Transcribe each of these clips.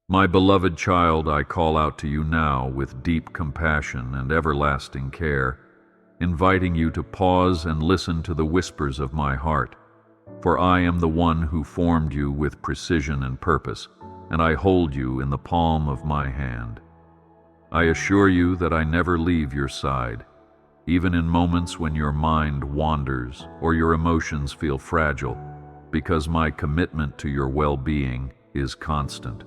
My beloved child, I call out to you now with deep compassion and everlasting care, inviting you to pause and listen to the whispers of my heart. For I am the one who formed you with precision and purpose, and I hold you in the palm of my hand. I assure you that I never leave your side, even in moments when your mind wanders or your emotions feel fragile, because my commitment to your well-being is constant.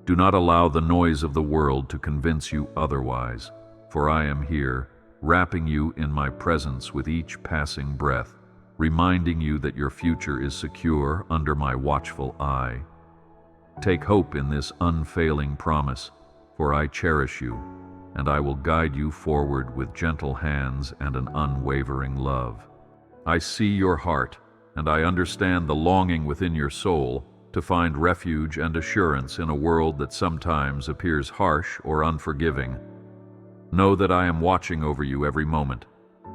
Do not allow the noise of the world to convince you otherwise, for I am here, wrapping you in my presence with each passing breath, reminding you that your future is secure under my watchful eye. Take hope in this unfailing promise, for I cherish you, and I will guide you forward with gentle hands and an unwavering love. I see your heart, and I understand the longing within your soul to find refuge and assurance in a world that sometimes appears harsh or unforgiving. Know that I am watching over you every moment,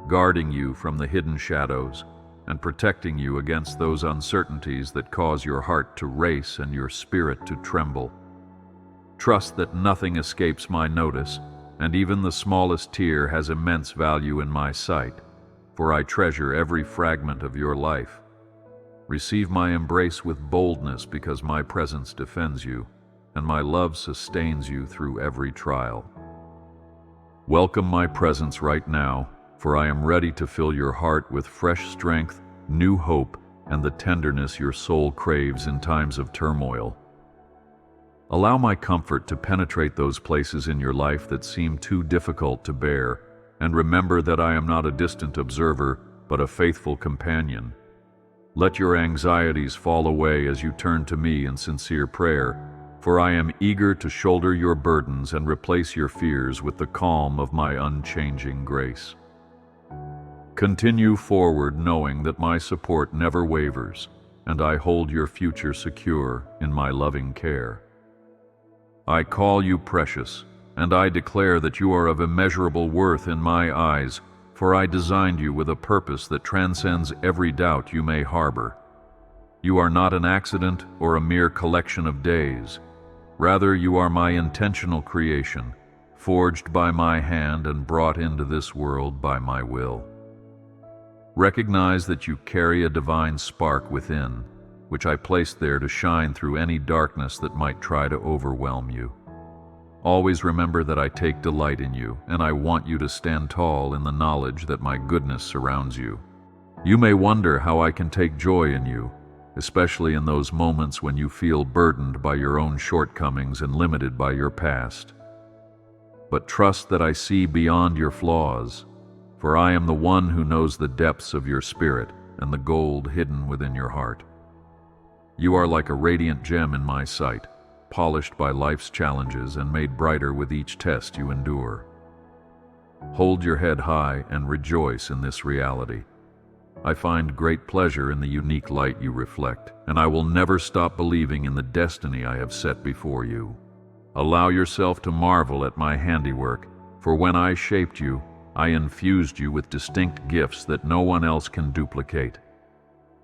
guarding you from the hidden shadows, and protecting you against those uncertainties that cause your heart to race and your spirit to tremble. Trust that nothing escapes my notice, and even the smallest tear has immense value in my sight, for I treasure every fragment of your life. Receive my embrace with boldness because my presence defends you, and my love sustains you through every trial. Welcome my presence right now, for I am ready to fill your heart with fresh strength, new hope, and the tenderness your soul craves in times of turmoil. Allow my comfort to penetrate those places in your life that seem too difficult to bear, and remember that I am not a distant observer, but a faithful companion. Let your anxieties fall away as you turn to me in sincere prayer, for I am eager to shoulder your burdens and replace your fears with the calm of my unchanging grace. Continue forward knowing that my support never wavers, and I hold your future secure in my loving care. I call you precious, and I declare that you are of immeasurable worth in my eyes, for I designed you with a purpose that transcends every doubt you may harbor. You are not an accident or a mere collection of days. Rather, you are my intentional creation, forged by my hand and brought into this world by my will. Recognize that you carry a divine spark within, which I placed there to shine through any darkness that might try to overwhelm you. Always remember that I take delight in you, and I want you to stand tall in the knowledge that my goodness surrounds you. You may wonder how I can take joy in you, especially in those moments when you feel burdened by your own shortcomings and limited by your past. But trust that I see beyond your flaws, for I am the one who knows the depths of your spirit and the gold hidden within your heart. You are like a radiant gem in my sight, polished by life's challenges and made brighter with each test you endure. Hold your head high and rejoice in this reality. I find great pleasure in the unique light you reflect, and I will never stop believing in the destiny I have set before you. Allow yourself to marvel at my handiwork, for when I shaped you, I infused you with distinct gifts that no one else can duplicate.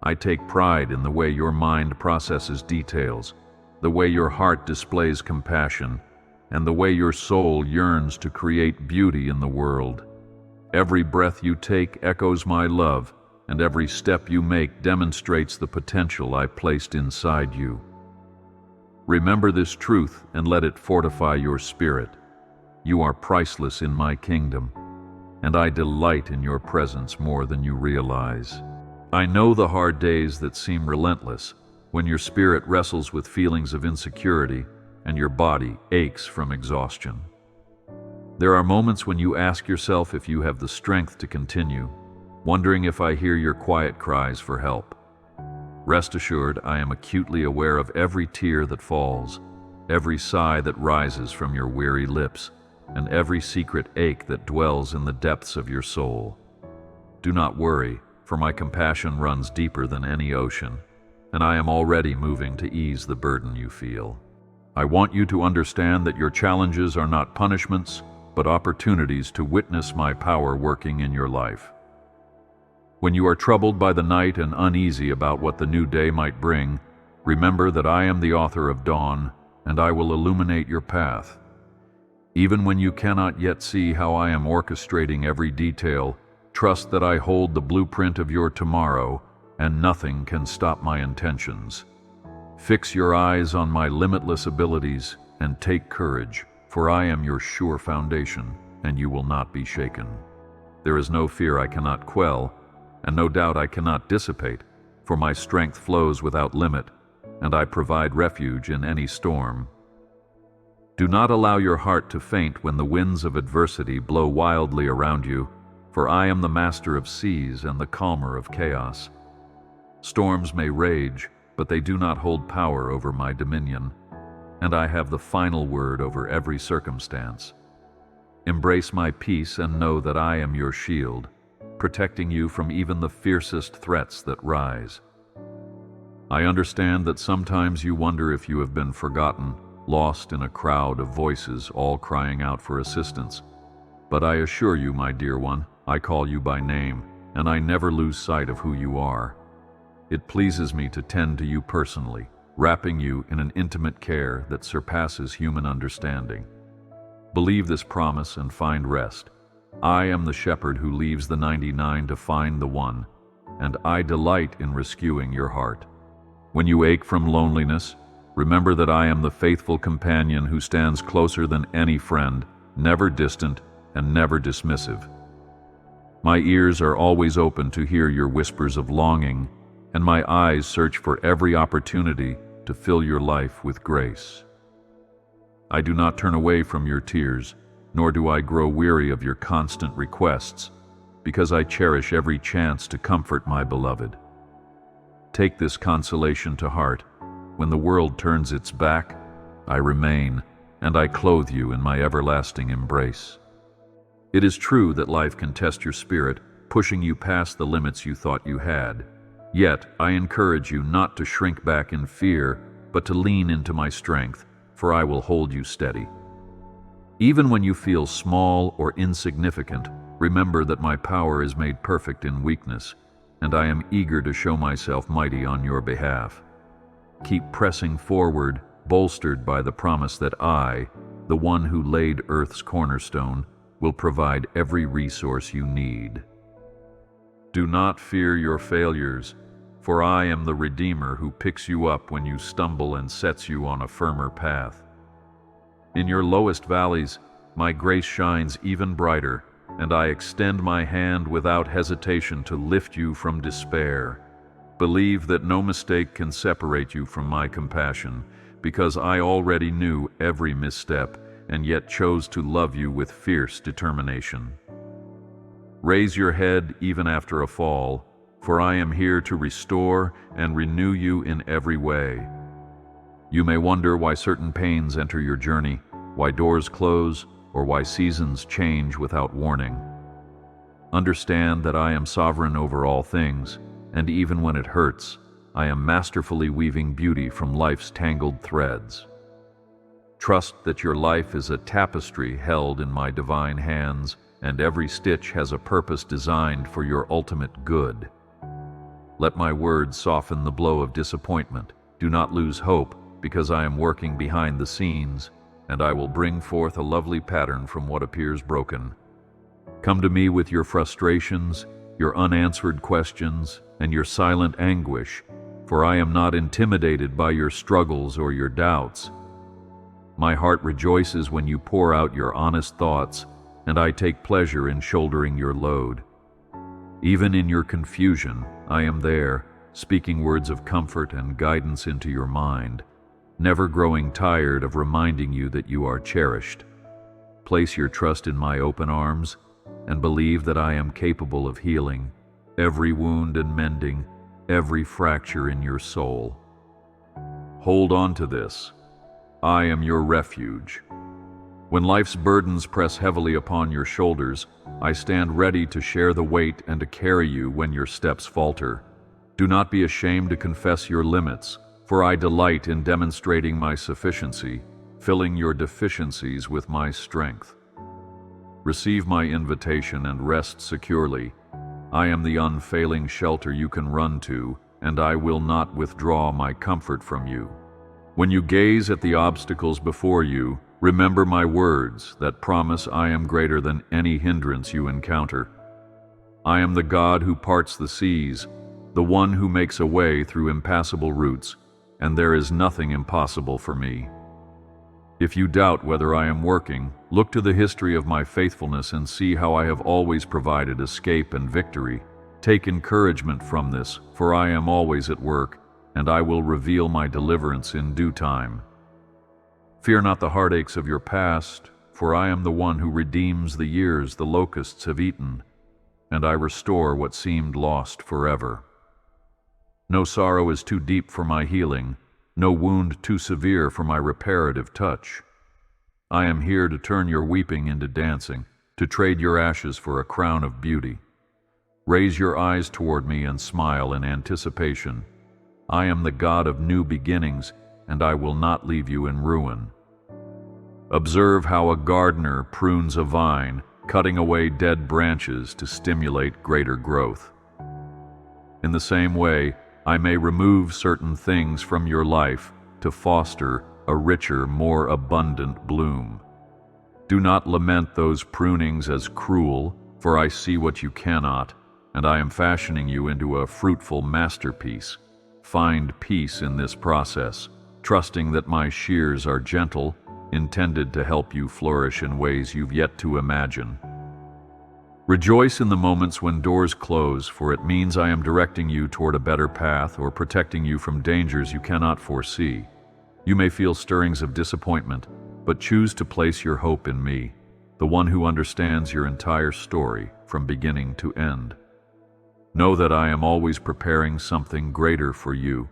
I take pride in the way your mind processes details, the way your heart displays compassion, and the way your soul yearns to create beauty in the world. Every breath you take echoes my love, and every step you make demonstrates the potential I placed inside you. Remember this truth and let it fortify your spirit. You are priceless in my kingdom, and I delight in your presence more than you realize. I know the hard days that seem relentless, when your spirit wrestles with feelings of insecurity and your body aches from exhaustion. There are moments when you ask yourself if you have the strength to continue, wondering if I hear your quiet cries for help. Rest assured, I am acutely aware of every tear that falls, every sigh that rises from your weary lips, and every secret ache that dwells in the depths of your soul. Do not worry, for my compassion runs deeper than any ocean, and I am already moving to ease the burden you feel. I want you to understand that your challenges are not punishments, but opportunities to witness my power working in your life. When you are troubled by the night and uneasy about what the new day might bring, remember that I am the author of dawn, and I will illuminate your path. Even when you cannot yet see how I am orchestrating every detail, trust that I hold the blueprint of your tomorrow, and nothing can stop my intentions. Fix your eyes on my limitless abilities and take courage, for I am your sure foundation, and you will not be shaken. There is no fear I cannot quell, and no doubt I cannot dissipate, for my strength flows without limit, and I provide refuge in any storm. Do not allow your heart to faint when the winds of adversity blow wildly around you, for I am the master of seas and the calmer of chaos. Storms may rage, but they do not hold power over my dominion, and I have the final word over every circumstance. Embrace my peace and know that I am your shield, protecting you from even the fiercest threats that rise. I understand that sometimes you wonder if you have been forgotten, lost in a crowd of voices all crying out for assistance. But I assure you, my dear one, I call you by name, and I never lose sight of who you are. It pleases me to tend to you personally, wrapping you in an intimate care that surpasses human understanding. Believe this promise and find rest. I am the shepherd who leaves the 99 to find the one, and I delight in rescuing your heart. When you ache from loneliness, remember that I am the faithful companion who stands closer than any friend, never distant and never dismissive. My ears are always open to hear your whispers of longing, and my eyes search for every opportunity to fill your life with grace. I do not turn away from your tears, nor do I grow weary of your constant requests, because I cherish every chance to comfort my beloved. Take this consolation to heart. When the world turns its back, I remain, and I clothe you in my everlasting embrace. It is true that life can test your spirit, pushing you past the limits you thought you had. Yet, I encourage you not to shrink back in fear, but to lean into my strength, for I will hold you steady. Even when you feel small or insignificant, remember that my power is made perfect in weakness, and I am eager to show myself mighty on your behalf. Keep pressing forward, bolstered by the promise that I, the one who laid Earth's cornerstone, will provide every resource you need. Do not fear your failures, for I am the Redeemer who picks you up when you stumble and sets you on a firmer path. In your lowest valleys, my grace shines even brighter, and I extend my hand without hesitation to lift you from despair. Believe that no mistake can separate you from my compassion, because I already knew every misstep and yet chose to love you with fierce determination. Raise your head even after a fall, for I am here to restore and renew you in every way. You may wonder why certain pains enter your journey, why doors close, or why seasons change without warning. Understand that I am sovereign over all things, and even when it hurts, I am masterfully weaving beauty from life's tangled threads. Trust that your life is a tapestry held in my divine hands, and every stitch has a purpose designed for your ultimate good. Let my words soften the blow of disappointment. Do not lose hope, because I am working behind the scenes, and I will bring forth a lovely pattern from what appears broken. Come to me with your frustrations, your unanswered questions, and your silent anguish, for I am not intimidated by your struggles or your doubts. My heart rejoices when you pour out your honest thoughts, and I take pleasure in shouldering your load. Even in your confusion, I am there, speaking words of comfort and guidance into your mind, never growing tired of reminding you that you are cherished. Place your trust in my open arms, and believe that I am capable of healing every wound and mending every fracture in your soul. Hold on to this. I am your refuge. When life's burdens press heavily upon your shoulders, I stand ready to share the weight and to carry you when your steps falter. Do not be ashamed to confess your limits, for I delight in demonstrating my sufficiency, filling your deficiencies with my strength. Receive my invitation and rest securely. I am the unfailing shelter you can run to, and I will not withdraw my comfort from you. When you gaze at the obstacles before you, remember my words that promise I am greater than any hindrance you encounter. I am the God who parts the seas, the one who makes a way through impassable routes, and there is nothing impossible for me. If you doubt whether I am working, look to the history of my faithfulness and see how I have always provided escape and victory. Take encouragement from this, for I am always at work, and I will reveal my deliverance in due time. Fear not the heartaches of your past, for I am the one who redeems the years the locusts have eaten, and I restore what seemed lost forever. No sorrow is too deep for my healing, no wound too severe for my reparative touch. I am here to turn your weeping into dancing, to trade your ashes for a crown of beauty. Raise your eyes toward me and smile in anticipation. I am the God of new beginnings, and I will not leave you in ruin. Observe how a gardener prunes a vine, cutting away dead branches to stimulate greater growth. In the same way, I may remove certain things from your life to foster a richer, more abundant bloom. Do not lament those prunings as cruel, for I see what you cannot, and I am fashioning you into a fruitful masterpiece. Find peace in this process, trusting that my shears are gentle, intended to help you flourish in ways you've yet to imagine. Rejoice in the moments when doors close, for it means I am directing you toward a better path or protecting you from dangers you cannot foresee. You may feel stirrings of disappointment, but choose to place your hope in me, the one who understands your entire story from beginning to end. Know that I am always preparing something greater for you,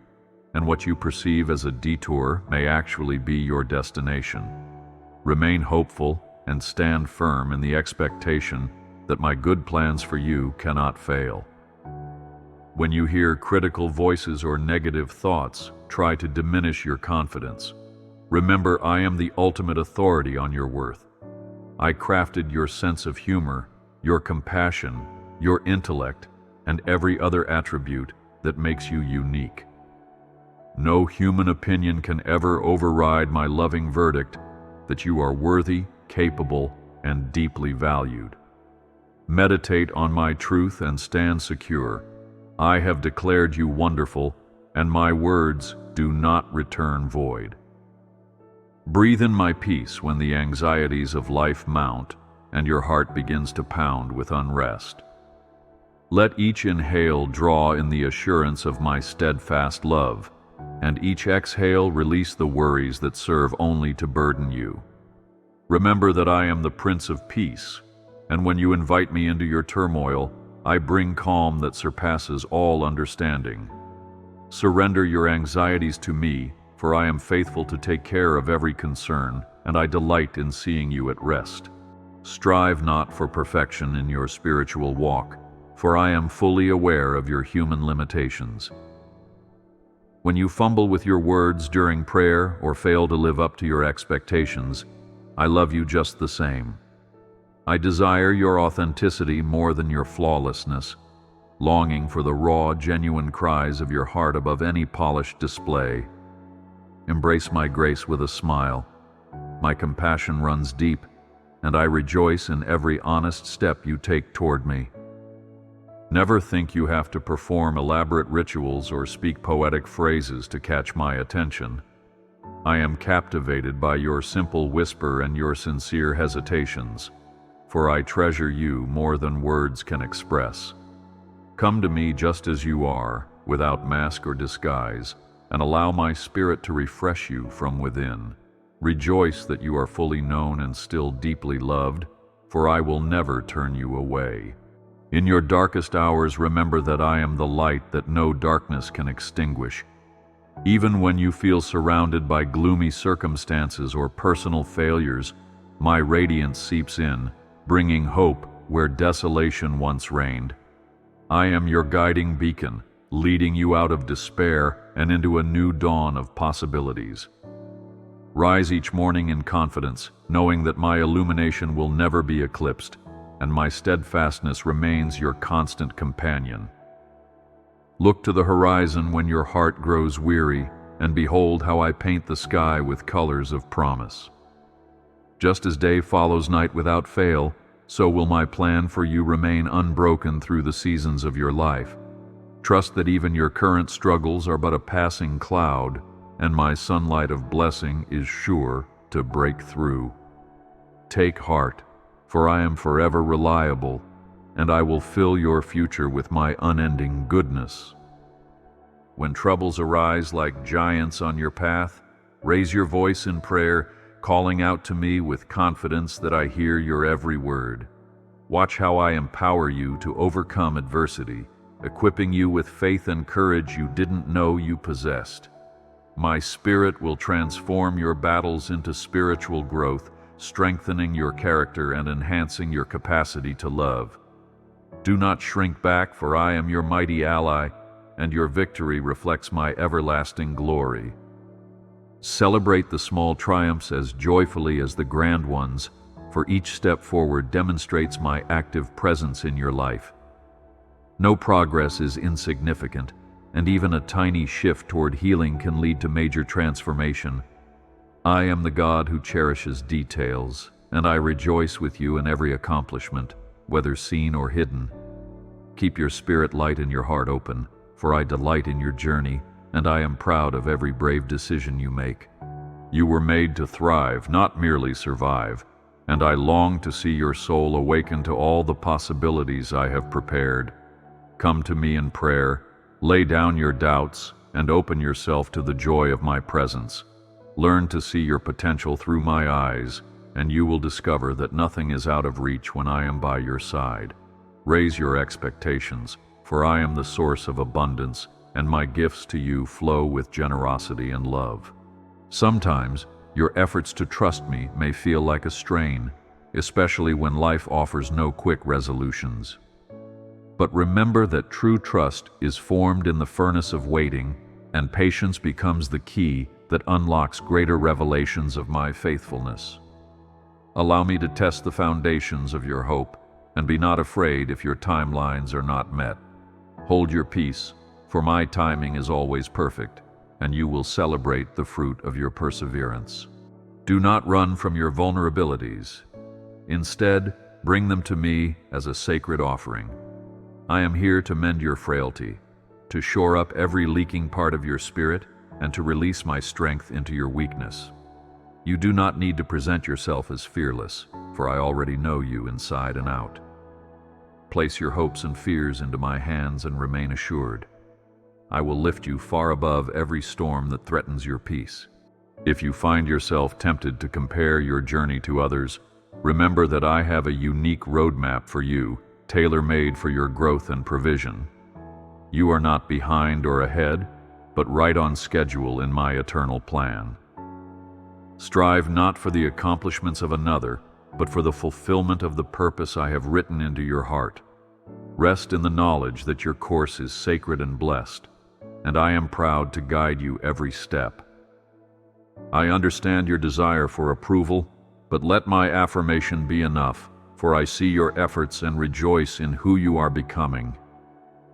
and what you perceive as a detour may actually be your destination. Remain hopeful and stand firm in the expectation that my good plans for you cannot fail. When you hear critical voices or negative thoughts, try to diminish your confidence. Remember, I am the ultimate authority on your worth. I crafted your sense of humor, your compassion, your intellect, and every other attribute that makes you unique. No human opinion can ever override my loving verdict that you are worthy, capable, and deeply valued. Meditate on my truth and stand secure. I have declared you wonderful, and my words do not return void. Breathe in my peace when the anxieties of life mount and your heart begins to pound with unrest. Let each inhale draw in the assurance of my steadfast love, and each exhale release the worries that serve only to burden you. Remember that I am the Prince of Peace, and when you invite me into your turmoil, I bring calm that surpasses all understanding. Surrender your anxieties to me, for I am faithful to take care of every concern, and I delight in seeing you at rest. Strive not for perfection in your spiritual walk, for I am fully aware of your human limitations. When you fumble with your words during prayer or fail to live up to your expectations, I love you just the same. I desire your authenticity more than your flawlessness, longing for the raw, genuine cries of your heart above any polished display. Embrace my grace with a smile. My compassion runs deep, and I rejoice in every honest step you take toward me. Never think you have to perform elaborate rituals or speak poetic phrases to catch my attention. I am captivated by your simple whisper and your sincere hesitations, for I treasure you more than words can express. Come to me just as you are, without mask or disguise, and allow my spirit to refresh you from within. Rejoice that you are fully known and still deeply loved, for I will never turn you away. In your darkest hours, remember that I am the light that no darkness can extinguish. Even when you feel surrounded by gloomy circumstances or personal failures, my radiance seeps in, bringing hope where desolation once reigned. I am your guiding beacon, leading you out of despair and into a new dawn of possibilities. Rise each morning in confidence, knowing that my illumination will never be eclipsed, and my steadfastness remains your constant companion. Look to the horizon when your heart grows weary, and behold how I paint the sky with colors of promise. Just as day follows night without fail, so will my plan for you remain unbroken through the seasons of your life. Trust that even your current struggles are but a passing cloud, and my sunlight of blessing is sure to break through. Take heart, for I am forever reliable, and I will fill your future with my unending goodness. When troubles arise like giants on your path, raise your voice in prayer, calling out to me with confidence that I hear your every word. Watch how I empower you to overcome adversity, equipping you with faith and courage you didn't know you possessed. My Spirit will transform your battles into spiritual growth, strengthening your character and enhancing your capacity to love. Do not shrink back, for I am your mighty ally, and your victory reflects my everlasting glory. Celebrate the small triumphs as joyfully as the grand ones, for each step forward demonstrates my active presence in your life. No progress is insignificant, and even a tiny shift toward healing can lead to major transformation. I am the God who cherishes details, and I rejoice with you in every accomplishment, whether seen or hidden. Keep your spirit light and your heart open, for I delight in your journey, and I am proud of every brave decision you make. You were made to thrive, not merely survive, and I long to see your soul awaken to all the possibilities I have prepared. Come to me in prayer, lay down your doubts, and open yourself to the joy of my presence. Learn to see your potential through my eyes, and you will discover that nothing is out of reach when I am by your side. Raise your expectations, for I am the source of abundance, and my gifts to you flow with generosity and love. Sometimes, your efforts to trust me may feel like a strain, especially when life offers no quick resolutions. But remember that true trust is formed in the furnace of waiting, and patience becomes the key that unlocks greater revelations of my faithfulness. Allow me to test the foundations of your hope, and be not afraid if your timelines are not met. Hold your peace, for my timing is always perfect, and you will celebrate the fruit of your perseverance. Do not run from your vulnerabilities. Instead, bring them to me as a sacred offering. I am here to mend your frailty, to shore up every leaking part of your spirit, and to release my strength into your weakness. You do not need to present yourself as fearless, for I already know you inside and out. Place your hopes and fears into my hands and remain assured. I will lift you far above every storm that threatens your peace. If you find yourself tempted to compare your journey to others, remember that I have a unique roadmap for you, tailor-made for your growth and provision. You are not behind or ahead, but right on schedule in my eternal plan. Strive not for the accomplishments of another, but for the fulfillment of the purpose I have written into your heart. Rest in the knowledge that your course is sacred and blessed, and I am proud to guide you every step. I understand your desire for approval, but let my affirmation be enough, for I see your efforts and rejoice in who you are becoming.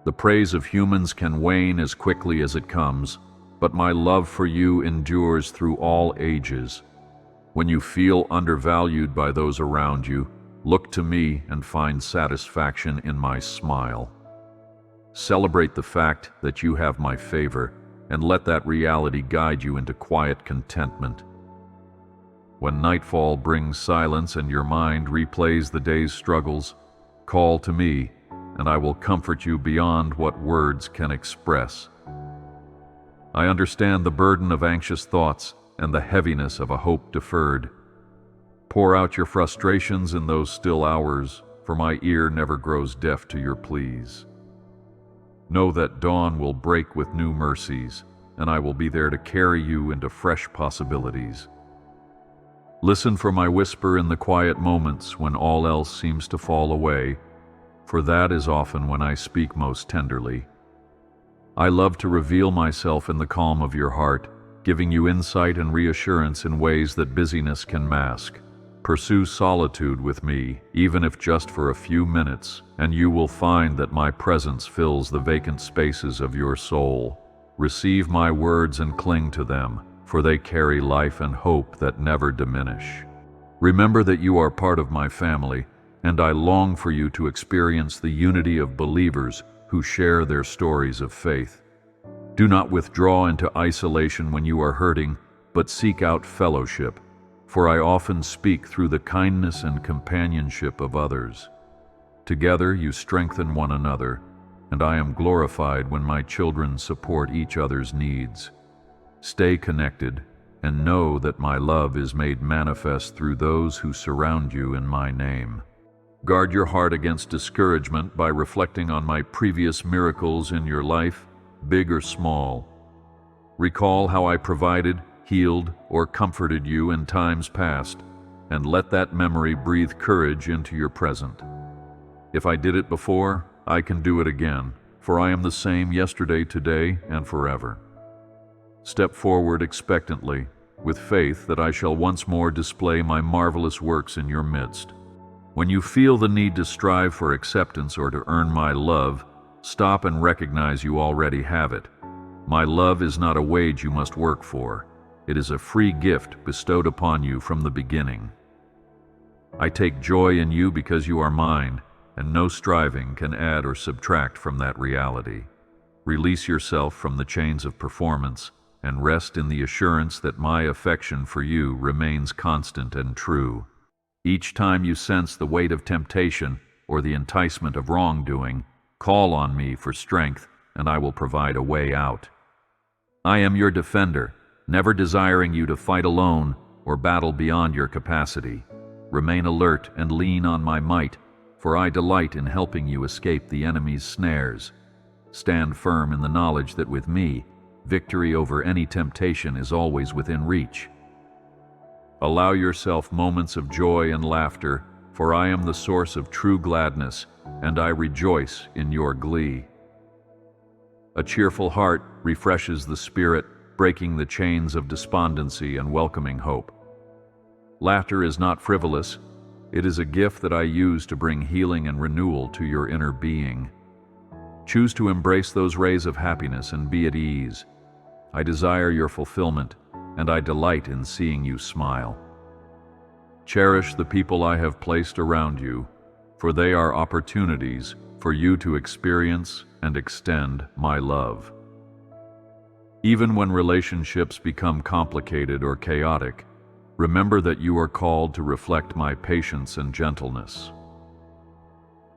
The praise of humans can wane as quickly as it comes, but my love for you endures through all ages. When you feel undervalued by those around you, look to me and find satisfaction in my smile. Celebrate the fact that you have my favor, and let that reality guide you into quiet contentment. When nightfall brings silence and your mind replays the day's struggles, call to me, and I will comfort you beyond what words can express. I understand the burden of anxious thoughts and the heaviness of a hope deferred. Pour out your frustrations in those still hours, for my ear never grows deaf to your pleas. Know that dawn will break with new mercies, and I will be there to carry you into fresh possibilities. Listen for my whisper in the quiet moments when all else seems to fall away, for that is often when I speak most tenderly. I love to reveal myself in the calm of your heart, giving you insight and reassurance in ways that busyness can mask. Pursue solitude with me, even if just for a few minutes, and you will find that my presence fills the vacant spaces of your soul. Receive my words and cling to them, for they carry life and hope that never diminish. Remember that you are part of my family, and I long for you to experience the unity of believers who share their stories of faith. Do not withdraw into isolation when you are hurting, but seek out fellowship, for I often speak through the kindness and companionship of others. Together you strengthen one another, and I am glorified when my children support each other's needs. Stay connected, and know that my love is made manifest through those who surround you in my name. Guard your heart against discouragement by reflecting on my previous miracles in your life, big or small. Recall how I provided, healed, or comforted you in times past, and let that memory breathe courage into your present. If I did it before, I can do it again, for I am the same yesterday, today, and forever. Step forward expectantly, with faith that I shall once more display my marvelous works in your midst. When you feel the need to strive for acceptance or to earn my love, stop and recognize you already have it. My love is not a wage you must work for. It is a free gift bestowed upon you from the beginning. I take joy in you because you are mine, and no striving can add or subtract from that reality. Release yourself from the chains of performance and rest in the assurance that my affection for you remains constant and true. Each time you sense the weight of temptation or the enticement of wrongdoing, call on me for strength, and I will provide a way out. I am your defender, never desiring you to fight alone or battle beyond your capacity. Remain alert and lean on my might, for I delight in helping you escape the enemy's snares. Stand firm in the knowledge that with me, victory over any temptation is always within reach. Allow yourself moments of joy and laughter, for I am the source of true gladness, and I rejoice in your glee. A cheerful heart refreshes the spirit, breaking the chains of despondency and welcoming hope. Laughter is not frivolous. It is a gift that I use to bring healing and renewal to your inner being. Choose to embrace those rays of happiness and be at ease. I desire your fulfillment, and I delight in seeing you smile. Cherish the people I have placed around you, for they are opportunities for you to experience and extend my love. Even when relationships become complicated or chaotic, remember that you are called to reflect my patience and gentleness.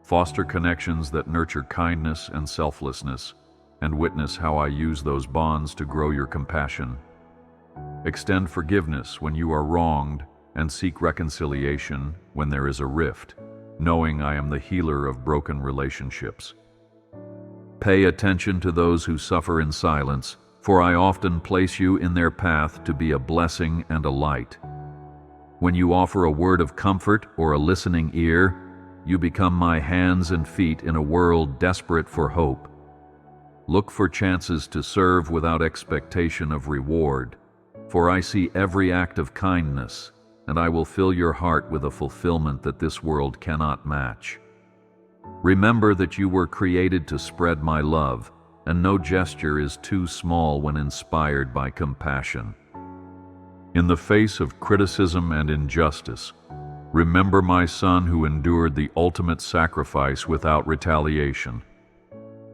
Foster connections that nurture kindness and selflessness, and witness how I use those bonds to grow your compassion. Extend forgiveness when you are wronged, and seek reconciliation when there is a rift, knowing I am the healer of broken relationships. Pay attention to those who suffer in silence, for I often place you in their path to be a blessing and a light. When you offer a word of comfort or a listening ear, you become my hands and feet in a world desperate for hope. Look for chances to serve without expectation of reward, for I see every act of kindness, and I will fill your heart with a fulfillment that this world cannot match. Remember that you were created to spread my love, and no gesture is too small when inspired by compassion. In the face of criticism and injustice, remember my Son who endured the ultimate sacrifice without retaliation.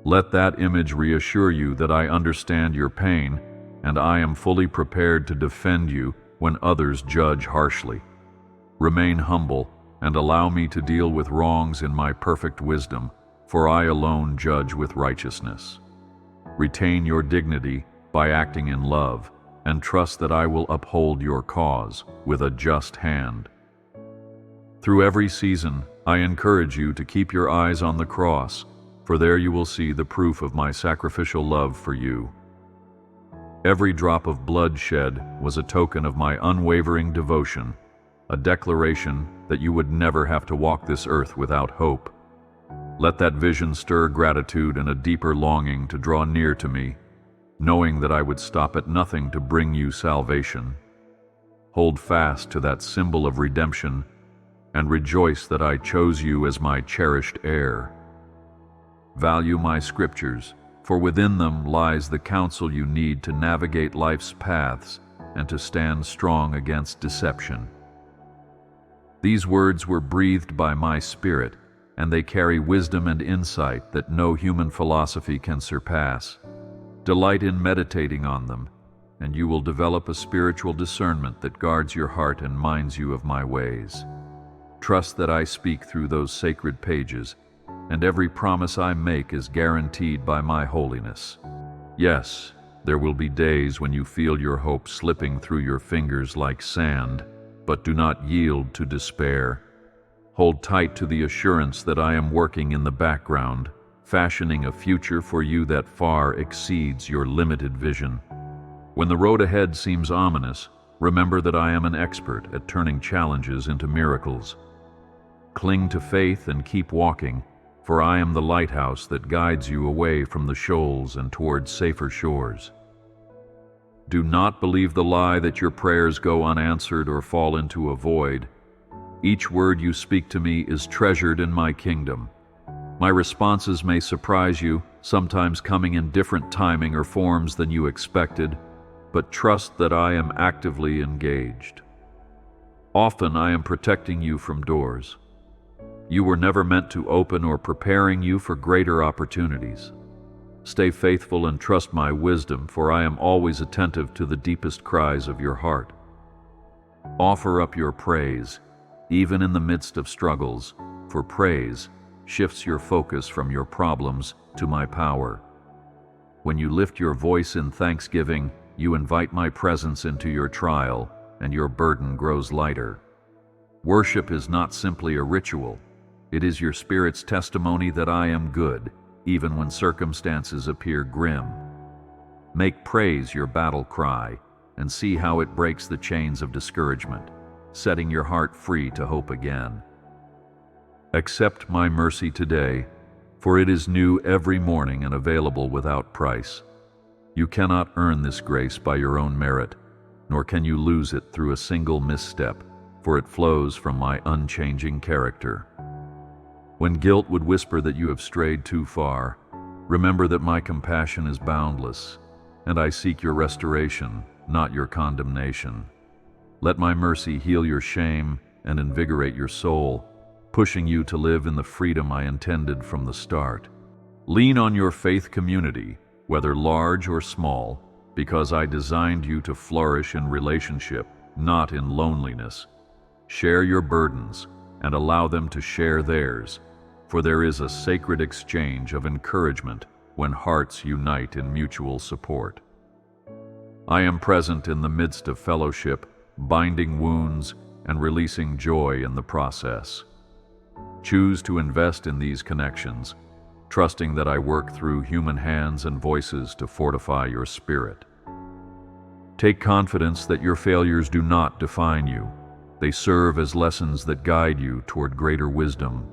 Let that image reassure you that I understand your pain, and I am fully prepared to defend you when others judge harshly. Remain humble and allow me to deal with wrongs in my perfect wisdom, for I alone judge with righteousness. Retain your dignity by acting in love, and trust that I will uphold your cause with a just hand. Through every season, I encourage you to keep your eyes on the cross, for there you will see the proof of my sacrificial love for you. Every drop of blood shed was a token of my unwavering devotion, a declaration that you would never have to walk this earth without hope. Let that vision stir gratitude and a deeper longing to draw near to me, knowing that I would stop at nothing to bring you salvation. Hold fast to that symbol of redemption and rejoice that I chose you as my cherished heir. Value my scriptures, for within them lies the counsel you need to navigate life's paths and to stand strong against deception. These words were breathed by my Spirit, and they carry wisdom and insight that no human philosophy can surpass. Delight in meditating on them, and you will develop a spiritual discernment that guards your heart and minds you of my ways. Trust that I speak through those sacred pages, and every promise I make is guaranteed by my holiness. Yes, there will be days when you feel your hope slipping through your fingers like sand, but do not yield to despair. Hold tight to the assurance that I am working in the background, fashioning a future for you that far exceeds your limited vision. When the road ahead seems ominous, remember that I am an expert at turning challenges into miracles. Cling to faith and keep walking, for I am the lighthouse that guides you away from the shoals and towards safer shores. Do not believe the lie that your prayers go unanswered or fall into a void. Each word you speak to me is treasured in my kingdom. My responses may surprise you, sometimes coming in different timing or forms than you expected, but trust that I am actively engaged. Often I am protecting you from doors you were never meant to open or preparing you for greater opportunities. Stay faithful and trust my wisdom, for I am always attentive to the deepest cries of your heart. Offer up your praise, even in the midst of struggles, for praise shifts your focus from your problems to my power. When you lift your voice in thanksgiving, you invite my presence into your trial, and your burden grows lighter. Worship is not simply a ritual. It is your spirit's testimony that I am good, even when circumstances appear grim. Make praise your battle cry, and see how it breaks the chains of discouragement, setting your heart free to hope again. Accept my mercy today, for it is new every morning and available without price. You cannot earn this grace by your own merit, nor can you lose it through a single misstep, for it flows from my unchanging character. When guilt would whisper that you have strayed too far, remember that my compassion is boundless, and I seek your restoration, not your condemnation. Let my mercy heal your shame and invigorate your soul, pushing you to live in the freedom I intended from the start. Lean on your faith community, whether large or small, because I designed you to flourish in relationship, not in loneliness. Share your burdens and allow them to share theirs, for there is a sacred exchange of encouragement when hearts unite in mutual support. I am present in the midst of fellowship, binding wounds and releasing joy in the process. Choose to invest in these connections, trusting that I work through human hands and voices to fortify your spirit. Take confidence that your failures do not define you. They serve as lessons that guide you toward greater wisdom.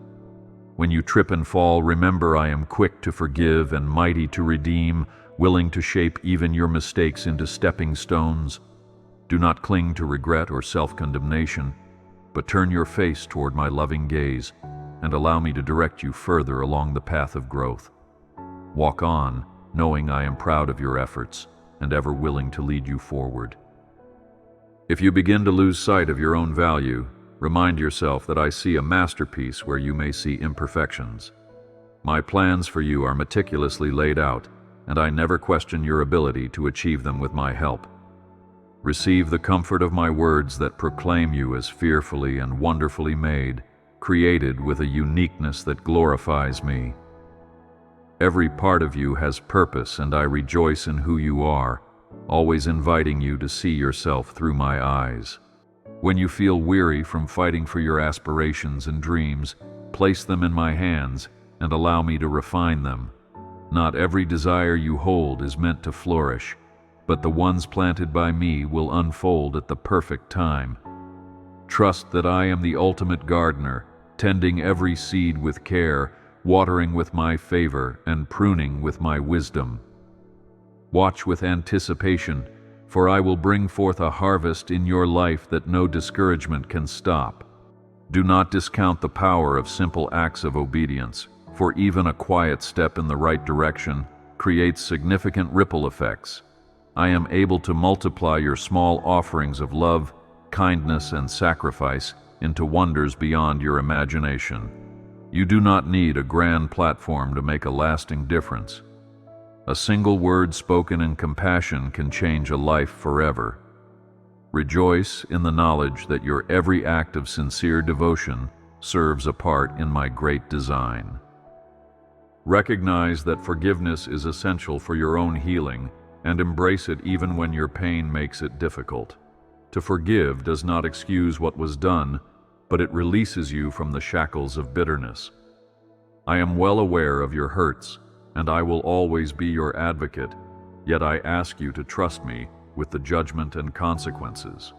When you trip and fall, remember I am quick to forgive and mighty to redeem, willing to shape even your mistakes into stepping stones. Do not cling to regret or self-condemnation, but turn your face toward my loving gaze and allow me to direct you further along the path of growth. Walk on, knowing I am proud of your efforts and ever willing to lead you forward. If you begin to lose sight of your own value, remind yourself that I see a masterpiece where you may see imperfections. My plans for you are meticulously laid out, and I never question your ability to achieve them with my help. Receive the comfort of my words that proclaim you as fearfully and wonderfully made, created with a uniqueness that glorifies me. Every part of you has purpose, and I rejoice in who you are, always inviting you to see yourself through my eyes. When you feel weary from fighting for your aspirations and dreams, place them in my hands and allow me to refine them. Not every desire you hold is meant to flourish, but the ones planted by me will unfold at the perfect time. Trust that I am the ultimate gardener, tending every seed with care, watering with my favor, and pruning with my wisdom. Watch with anticipation, for I will bring forth a harvest in your life that no discouragement can stop. Do not discount the power of simple acts of obedience, for even a quiet step in the right direction creates significant ripple effects. I am able to multiply your small offerings of love, kindness, and sacrifice into wonders beyond your imagination. You do not need a grand platform to make a lasting difference. A single word spoken in compassion can change a life forever. Rejoice in the knowledge that your every act of sincere devotion serves a part in my great design. Recognize that forgiveness is essential for your own healing, and embrace it even when your pain makes it difficult. To forgive does not excuse what was done, but it releases you from the shackles of bitterness. I am well aware of your hurts, and I will always be your advocate, yet I ask you to trust me with the judgment and consequences.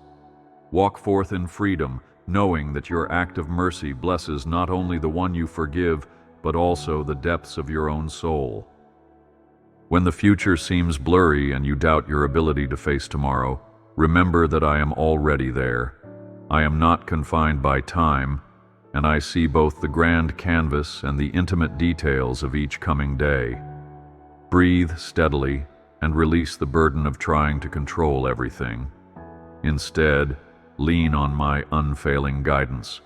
Walk forth in freedom, knowing that your act of mercy blesses not only the one you forgive, but also the depths of your own soul. When the future seems blurry and you doubt your ability to face tomorrow, remember that I am already there. I am not confined by time, and I see both the grand canvas and the intimate details of each coming day. Breathe steadily and release the burden of trying to control everything. Instead, lean on my unfailing guidance.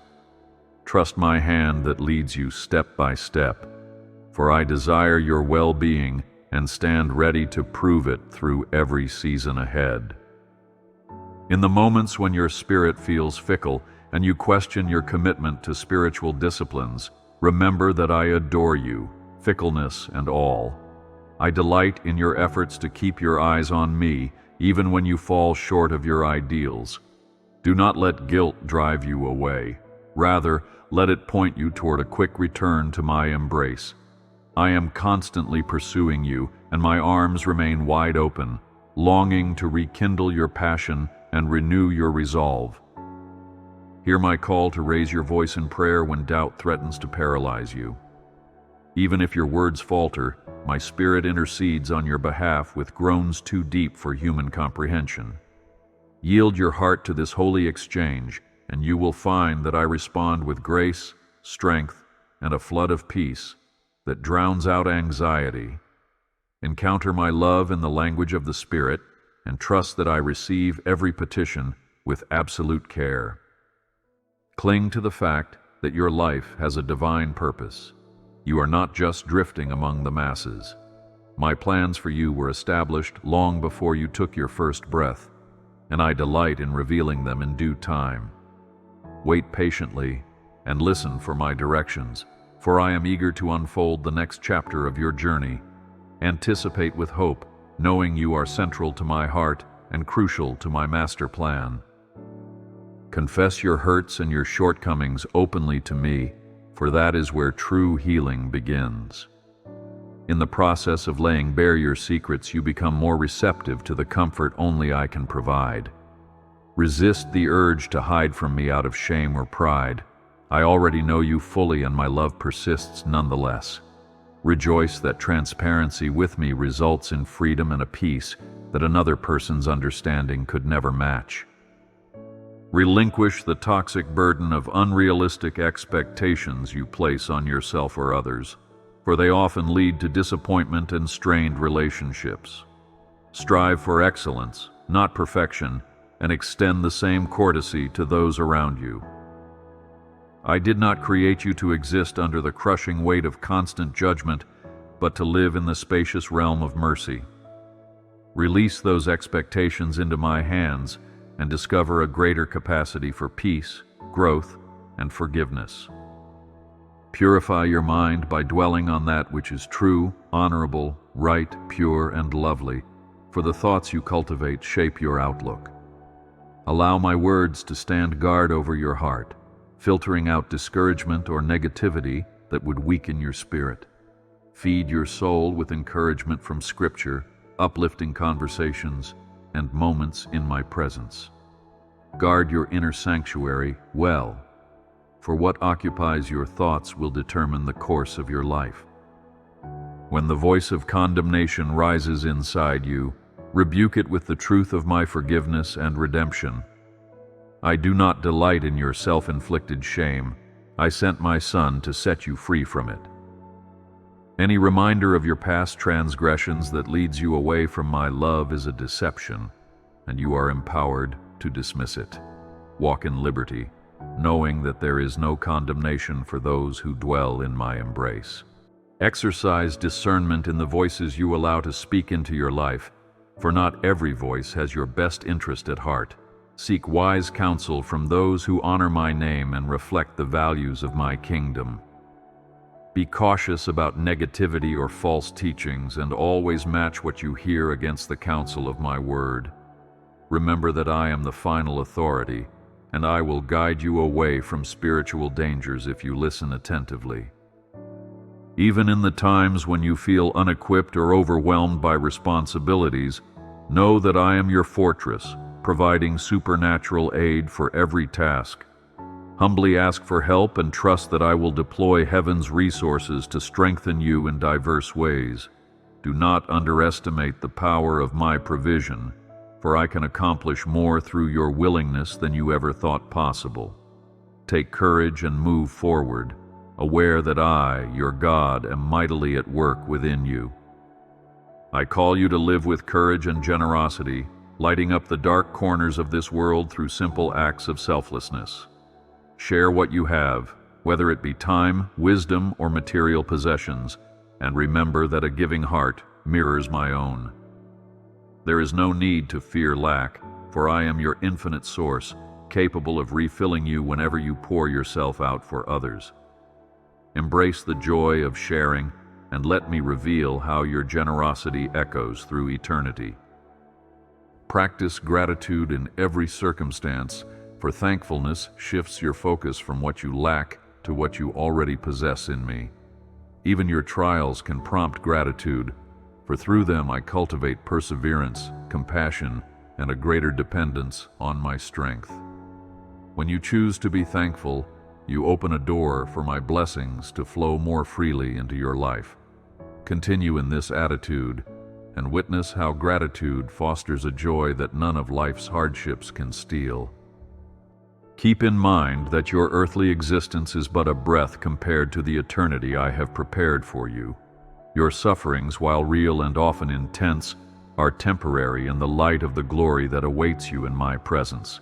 Trust my hand that leads you step by step, for I desire your well-being and stand ready to prove it through every season ahead. In the moments when your spirit feels fickle and you question your commitment to spiritual disciplines, remember that I adore you, fickleness and all. I delight in your efforts to keep your eyes on me, even when you fall short of your ideals. Do not let guilt drive you away. Rather, let it point you toward a quick return to my embrace. I am constantly pursuing you, and my arms remain wide open, longing to rekindle your passion and renew your resolve. Hear my call to raise your voice in prayer when doubt threatens to paralyze you. Even if your words falter, my spirit intercedes on your behalf with groans too deep for human comprehension. Yield your heart to this holy exchange, and you will find that I respond with grace, strength, and a flood of peace that drowns out anxiety. Encounter my love in the language of the Spirit, and trust that I receive every petition with absolute care. Cling to the fact that your life has a divine purpose. You are not just drifting among the masses. My plans for you were established long before you took your first breath, and I delight in revealing them in due time. Wait patiently and listen for my directions, for I am eager to unfold the next chapter of your journey. Anticipate with hope, knowing you are central to my heart and crucial to my master plan. Confess your hurts and your shortcomings openly to me, for that is where true healing begins. In the process of laying bare your secrets, you become more receptive to the comfort only I can provide. Resist the urge to hide from me out of shame or pride. I already know you fully, and my love persists nonetheless. Rejoice that transparency with me results in freedom and a peace that another person's understanding could never match. Relinquish the toxic burden of unrealistic expectations you place on yourself or others, for they often lead to disappointment and strained relationships. Strive for excellence, not perfection, and extend the same courtesy to those around you. I did not create you to exist under the crushing weight of constant judgment, but to live in the spacious realm of mercy. Release those expectations into my hands and discover a greater capacity for peace, growth, and forgiveness. Purify your mind by dwelling on that which is true, honorable, right, pure, and lovely, for the thoughts you cultivate shape your outlook. Allow my words to stand guard over your heart, filtering out discouragement or negativity that would weaken your spirit. Feed your soul with encouragement from Scripture, uplifting conversations, and moments in my presence. Guard your inner sanctuary well, for what occupies your thoughts will determine the course of your life. When the voice of condemnation rises inside you, rebuke it with the truth of my forgiveness and redemption. I do not delight in your self-inflicted shame. I sent my Son to set you free from it. Any reminder of your past transgressions that leads you away from my love is a deception, and you are empowered to dismiss it. Walk in liberty, knowing that there is no condemnation for those who dwell in my embrace. Exercise discernment in the voices you allow to speak into your life, for not every voice has your best interest at heart. Seek wise counsel from those who honor my name and reflect the values of my kingdom. Be cautious about negativity or false teachings, and always match what you hear against the counsel of my word. Remember that I am the final authority, and I will guide you away from spiritual dangers if you listen attentively. Even in the times when you feel unequipped or overwhelmed by responsibilities, know that I am your fortress, providing supernatural aid for every task. Humbly ask for help and trust that I will deploy heaven's resources to strengthen you in diverse ways. Do not underestimate the power of my provision, for I can accomplish more through your willingness than you ever thought possible. Take courage and move forward, aware that I, your God, am mightily at work within you. I call you to live with courage and generosity, lighting up the dark corners of this world through simple acts of selflessness. Share what you have, whether it be time, wisdom, or material possessions, and remember that a giving heart mirrors my own. There is no need to fear lack, for I am your infinite source, capable of refilling you whenever you pour yourself out for others. Embrace the joy of sharing, and let me reveal how your generosity echoes through eternity. Practice gratitude in every circumstance, for thankfulness shifts your focus from what you lack to what you already possess in me. Even your trials can prompt gratitude, for through them I cultivate perseverance, compassion, and a greater dependence on my strength. When you choose to be thankful, you open a door for my blessings to flow more freely into your life. Continue in this attitude and witness how gratitude fosters a joy that none of life's hardships can steal. Keep in mind that your earthly existence is but a breath compared to the eternity I have prepared for you. Your sufferings, while real and often intense, are temporary in the light of the glory that awaits you in my presence.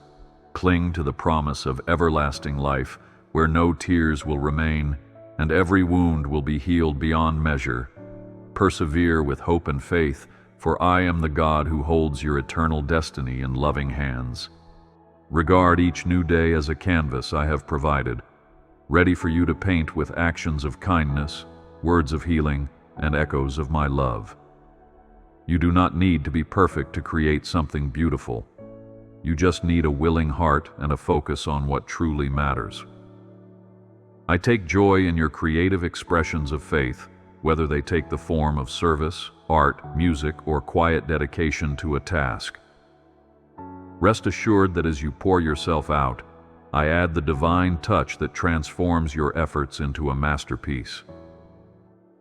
Cling to the promise of everlasting life, where no tears will remain, and every wound will be healed beyond measure. Persevere with hope and faith, for I am the God who holds your eternal destiny in loving hands. Regard each new day as a canvas I have provided, ready for you to paint with actions of kindness, words of healing, and echoes of my love. You do not need to be perfect to create something beautiful. You just need a willing heart and a focus on what truly matters. I take joy in your creative expressions of faith, whether they take the form of service, art, music, or quiet dedication to a task. Rest assured that as you pour yourself out, I add the divine touch that transforms your efforts into a masterpiece.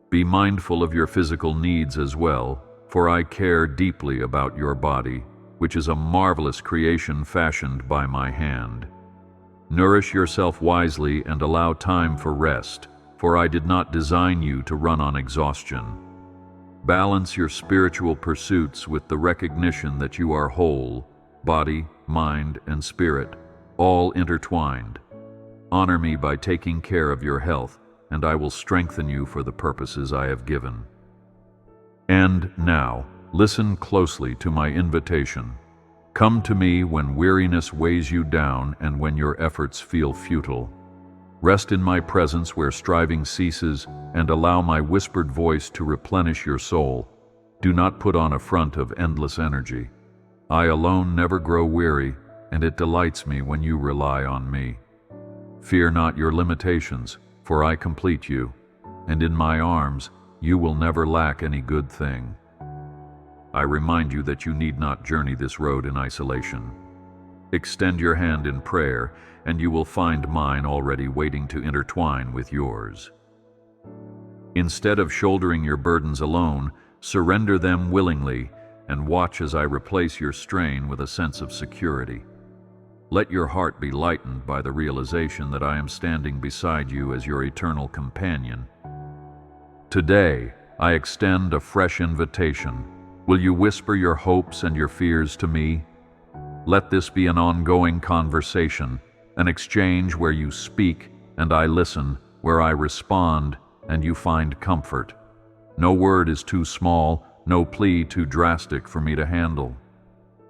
Be mindful of your physical needs as well, for I care deeply about your body, which is a marvelous creation fashioned by my hand. Nourish yourself wisely and allow time for rest, for I did not design you to run on exhaustion. Balance your spiritual pursuits with the recognition that you are whole, body, mind, and spirit, all intertwined. Honor me by taking care of your health, and I will strengthen you for the purposes I have given. And now, listen closely to my invitation. Come to me when weariness weighs you down and when your efforts feel futile. Rest in my presence where striving ceases, and allow my whispered voice to replenish your soul. Do not put on a front of endless energy. I alone never grow weary, and it delights me when you rely on me. Fear not your limitations, for I complete you, and in my arms you will never lack any good thing. I remind you that you need not journey this road in isolation. Extend your hand in prayer, and you will find mine already waiting to intertwine with yours. Instead of shouldering your burdens alone, surrender them willingly, and watch as I replace your strain with a sense of security. Let your heart be lightened by the realization that I am standing beside you as your eternal companion. Today, I extend a fresh invitation. Will you whisper your hopes and your fears to me? Let this be an ongoing conversation, an exchange where you speak and I listen, where I respond and you find comfort. No word is too small, no plea too drastic for me to handle.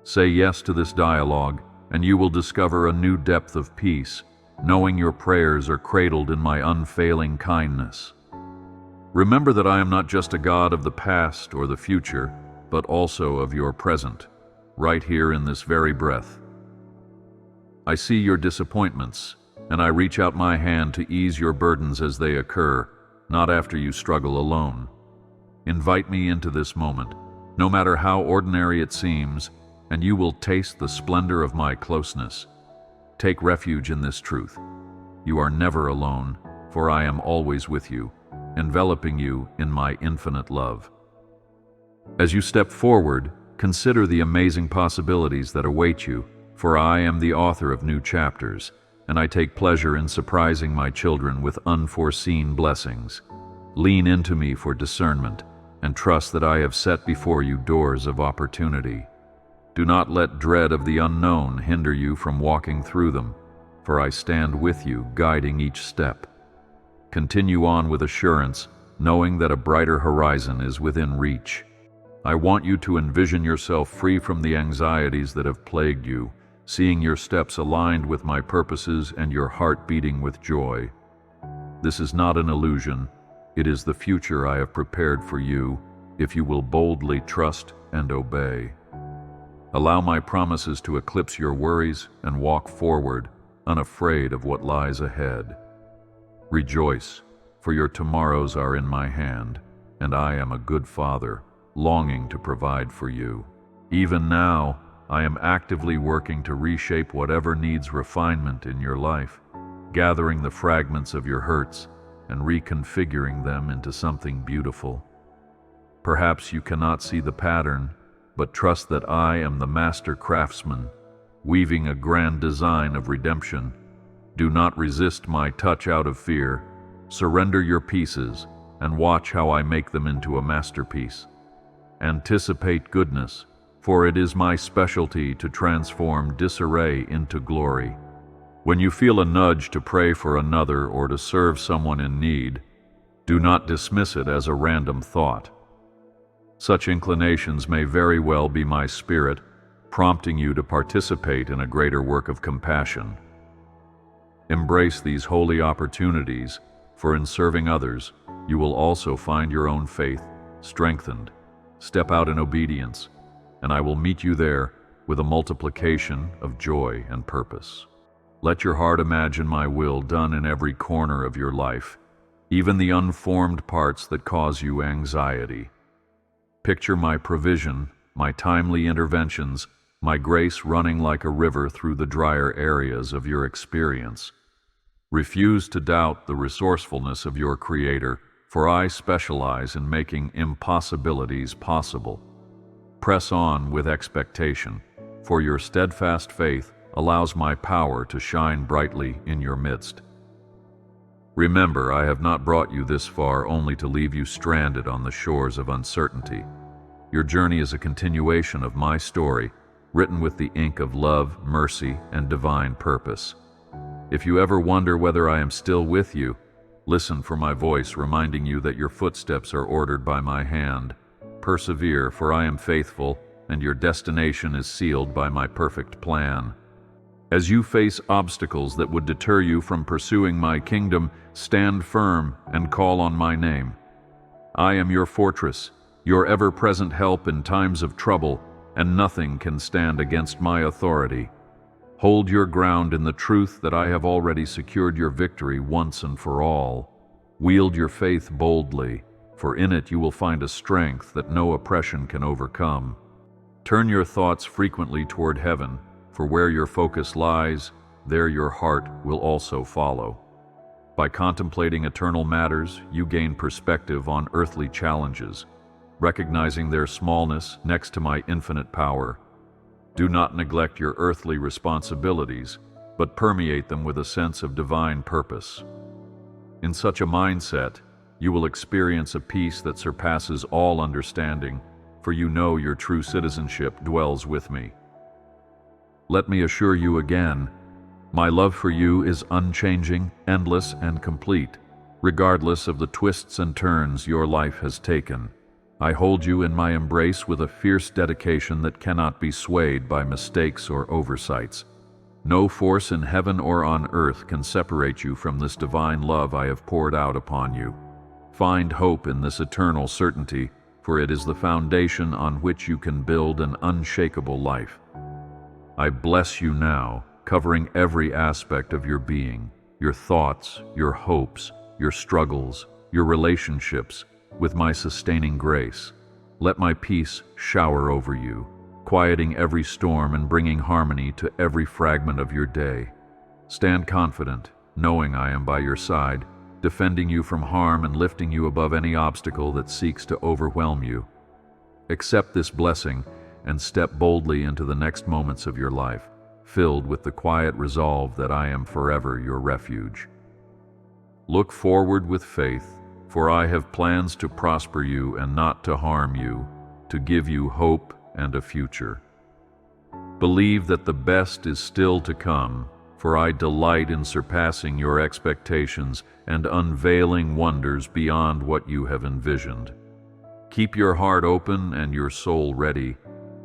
Say yes to this dialogue, and you will discover a new depth of peace, knowing your prayers are cradled in my unfailing kindness. Remember that I am not just a God of the past or the future, but also of your present, right here in this very breath. I see your disappointments, and I reach out my hand to ease your burdens as they occur, not after you struggle alone. Invite me into this moment, no matter how ordinary it seems, and you will taste the splendor of my closeness. Take refuge in this truth. You are never alone, for I am always with you, enveloping you in my infinite love. As you step forward, consider the amazing possibilities that await you, for I am the author of new chapters, and I take pleasure in surprising my children with unforeseen blessings. Lean into me for discernment, and trust that I have set before you doors of opportunity. Do not let dread of the unknown hinder you from walking through them, for I stand with you, guiding each step. Continue on with assurance, knowing that a brighter horizon is within reach. I want you to envision yourself free from the anxieties that have plagued you, seeing your steps aligned with my purposes and your heart beating with joy. This is not an illusion. It is the future I have prepared for you, if you will boldly trust and obey. Allow my promises to eclipse your worries and walk forward, unafraid of what lies ahead. Rejoice, for your tomorrows are in my hand, and I am a good father, longing to provide for you. Even now, I am actively working to reshape whatever needs refinement in your life, gathering the fragments of your hurts and reconfiguring them into something beautiful. Perhaps you cannot see the pattern, but trust that I am the master craftsman, weaving a grand design of redemption. Do not resist my touch out of fear. Surrender your pieces and watch how I make them into a masterpiece. Anticipate goodness, for it is my specialty to transform disarray into glory. When you feel a nudge to pray for another or to serve someone in need, do not dismiss it as a random thought. Such inclinations may very well be my spirit, prompting you to participate in a greater work of compassion. Embrace these holy opportunities, for in serving others, you will also find your own faith strengthened. Step out in obedience, and I will meet you there with a multiplication of joy and purpose. Let your heart imagine my will done in every corner of your life, even the unformed parts that cause you anxiety. Picture my provision, my timely interventions, my grace running like a river through the drier areas of your experience. Refuse to doubt the resourcefulness of your Creator, for I specialize in making impossibilities possible. Press on with expectation, for your steadfast faith allows my power to shine brightly in your midst. Remember, I have not brought you this far only to leave you stranded on the shores of uncertainty. Your journey is a continuation of my story, written with the ink of love, mercy, and divine purpose. If you ever wonder whether I am still with you, listen for my voice reminding you that your footsteps are ordered by my hand. Persevere, for I am faithful, and your destination is sealed by my perfect plan. As you face obstacles that would deter you from pursuing my kingdom, stand firm and call on my name. I am your fortress, your ever-present help in times of trouble, and nothing can stand against my authority. Hold your ground in the truth that I have already secured your victory once and for all. Wield your faith boldly, for in it you will find a strength that no oppression can overcome. Turn your thoughts frequently toward heaven, for where your focus lies, there your heart will also follow. By contemplating eternal matters, you gain perspective on earthly challenges, recognizing their smallness next to my infinite power. Do not neglect your earthly responsibilities, but permeate them with a sense of divine purpose. In such a mindset, You will experience a peace that surpasses all understanding, for you know your true citizenship dwells with me. Let me assure you again, my love for you is unchanging, endless, and complete, regardless of the twists and turns your life has taken. I hold you in my embrace with a fierce dedication that cannot be swayed by mistakes or oversights. No force in heaven or on earth can separate you from this divine love I have poured out upon you. Find hope in this eternal certainty, for it is the foundation on which you can build an unshakable life. I bless you now, covering every aspect of your being, your thoughts, your hopes, your struggles, your relationships, with my sustaining grace. Let my peace shower over you, quieting every storm and bringing harmony to every fragment of your day. Stand confident, knowing I am by your side, defending you from harm and lifting you above any obstacle that seeks to overwhelm you. Accept this blessing and step boldly into the next moments of your life, filled with the quiet resolve that I am forever your refuge. Look forward with faith, for I have plans to prosper you and not to harm you, to give you hope and a future. Believe that the best is still to come, for I delight in surpassing your expectations and unveiling wonders beyond what you have envisioned. Keep your heart open and your soul ready,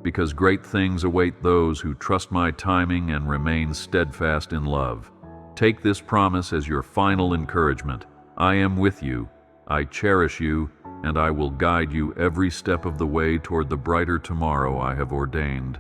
because great things await those who trust my timing and remain steadfast in love. Take this promise as your final encouragement. I am with you, I cherish you, and I will guide you every step of the way toward the brighter tomorrow I have ordained.